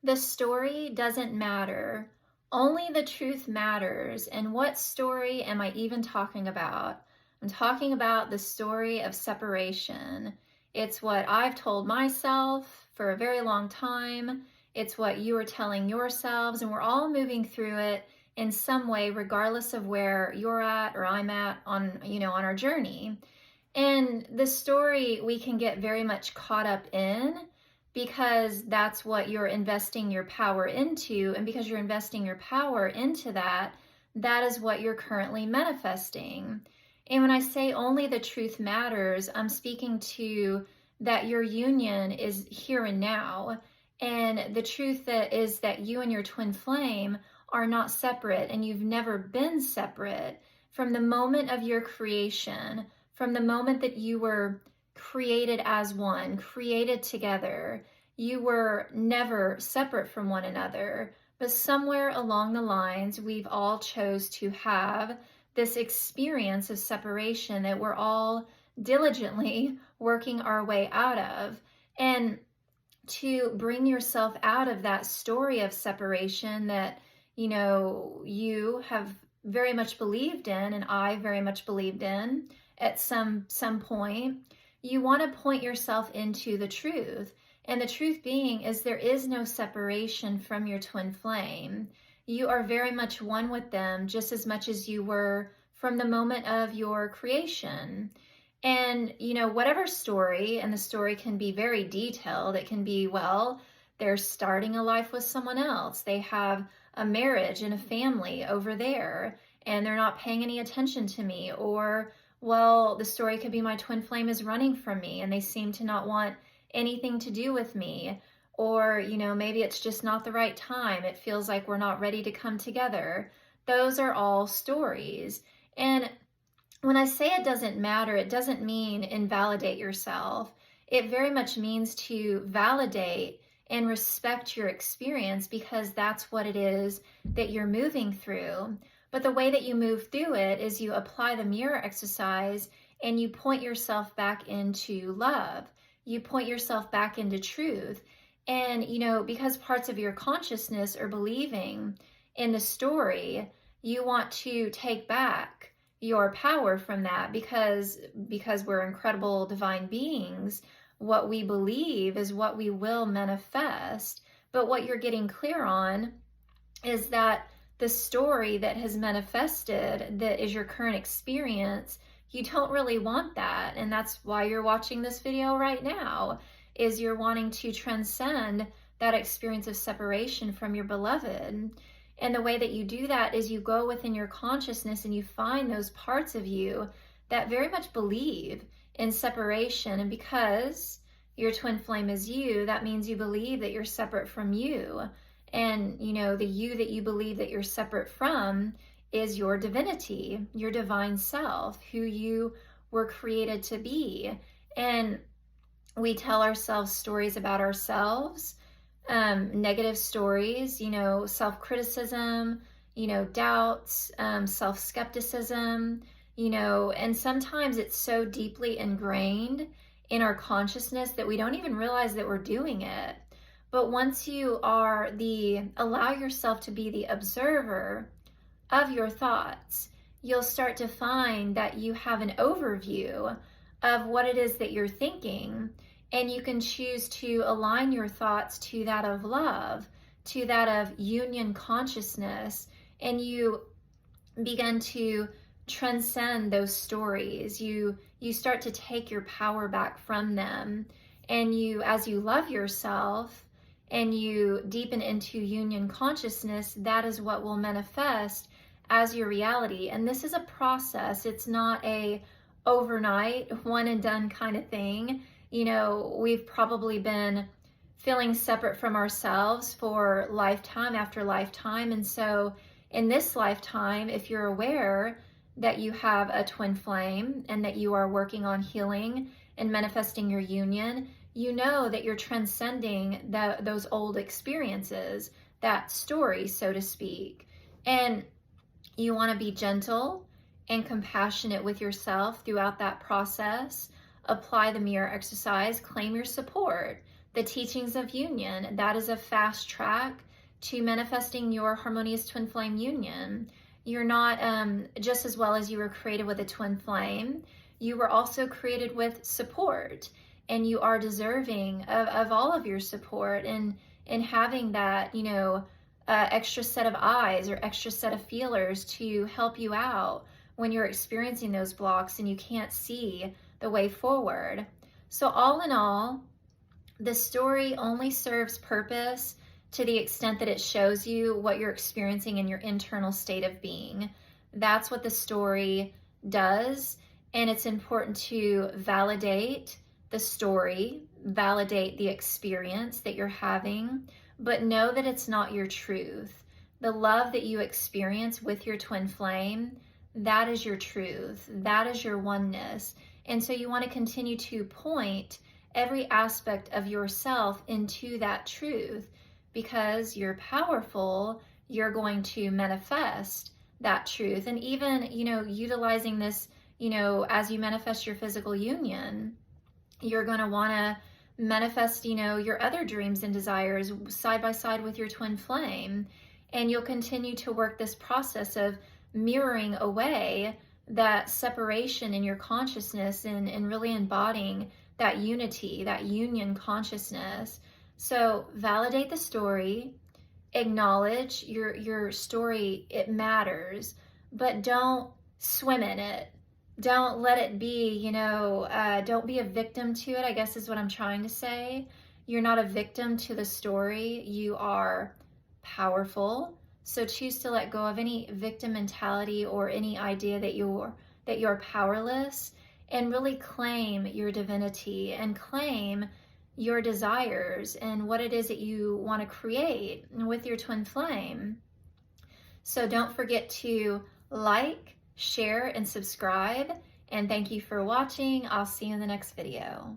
The story doesn't matter. Only the truth matters. And what story am I even talking about? I'm talking about the story of separation. It's what I've told myself for a very long time. It's what you are telling yourselves, and we're all moving through it in some way, regardless of where you're at or I'm at on our journey. And the story we can get very much caught up in because that's what you're investing your power into. And because you're investing your power into that, that is what you're currently manifesting. And when I say only the truth matters, I'm speaking to that your union is here and now. And the truth that is that you and your twin flame are not separate, and you've never been separate from the moment of your creation, from the moment that you were created as one, created together. You were never separate from one another, but somewhere along the lines, we've all chose to have this experience of separation that we're all diligently working our way out of. And to bring yourself out of that story of separation that, you have very much believed in, and I very much believed in at some point, you want to point yourself into the truth. And the truth being is there is no separation from your twin flame. You are very much one with them, just as much as you were from the moment of your creation. And, whatever story, and the story can be very detailed. It can be, well, they're starting a life with someone else. They have a marriage and a family over there, and they're not paying any attention to me. Or, well, the story could be my twin flame is running from me and they seem to not want anything to do with me. Or, maybe it's just not the right time. It feels like we're not ready to come together. Those are all stories. And when I say it doesn't matter, it doesn't mean invalidate yourself. It very much means to validate and respect your experience, because that's what it is that you're moving through. But the way that you move through it is you apply the mirror exercise and you point yourself back into love. You point yourself back into truth. And, because parts of your consciousness are believing in the story, you want to take back your power from that, because we're incredible divine beings. What we believe is what we will manifest. But what you're getting clear on is that the story that has manifested, that is your current experience, you don't really want that. And that's why you're watching this video right now, is you're wanting to transcend that experience of separation from your beloved. And the way that you do that is you go within your consciousness and you find those parts of you that very much believe in separation. And because your twin flame is you, that means you believe that you're separate from you. And, the you that you believe that you're separate from is your divinity, your divine self, who you were created to be. And we tell ourselves stories about ourselves, negative stories, self-criticism, doubts, self-skepticism, and sometimes it's so deeply ingrained in our consciousness that we don't even realize that we're doing it. But once you allow yourself to be the observer of your thoughts, you'll start to find that you have an overview of what it is that you're thinking. And you can choose to align your thoughts to that of love, to that of union consciousness, and you begin to transcend those stories. You start to take your power back from them. And as you love yourself and you deepen into union consciousness, that is what will manifest as your reality. And this is a process. It's not a overnight, one and done kind of thing. We've probably been feeling separate from ourselves for lifetime after lifetime. And so in this lifetime, if you're aware that you have a twin flame and that you are working on healing and manifesting your union, you know that you're transcending those old experiences, that story, so to speak. And you want to be gentle and compassionate with yourself throughout that process. Apply the mirror exercise, claim your support. The teachings of union, that is a fast track to manifesting your harmonious twin flame union. You're not just as well as you were created with a twin flame, you were also created with support, and you are deserving of all of your support, and having that, you know, extra set of eyes or extra set of feelers to help you out when you're experiencing those blocks and you can't see the way forward. So all in all, the story only serves purpose to the extent that it shows you what you're experiencing in your internal state of being. That's what the story does, and it's important to validate the story, validate the experience that you're having, but know that it's not your truth. The love that you experience with your twin flame, that is your truth. That is your oneness. And so you want to continue to point every aspect of yourself into that truth, because you're powerful. You're going to manifest that truth. And even, you know, utilizing this, you know, as you manifest your physical union, you're going to want to manifest, you know, your other dreams and desires side by side with your twin flame. And you'll continue to work this process of mirroring away that separation in your consciousness, and really embodying that unity, that union consciousness. So validate the story, acknowledge your story, it matters, but don't swim in it. Don't let it be, you know, don't be a victim to it, I guess is what I'm trying to say. You're not a victim to the story. You are powerful. So choose to let go of any victim mentality or any idea that you're powerless, and really claim your divinity and claim your desires and what it is that you want to create with your twin flame. So don't forget to like, share, and subscribe. And thank you for watching. I'll see you in the next video.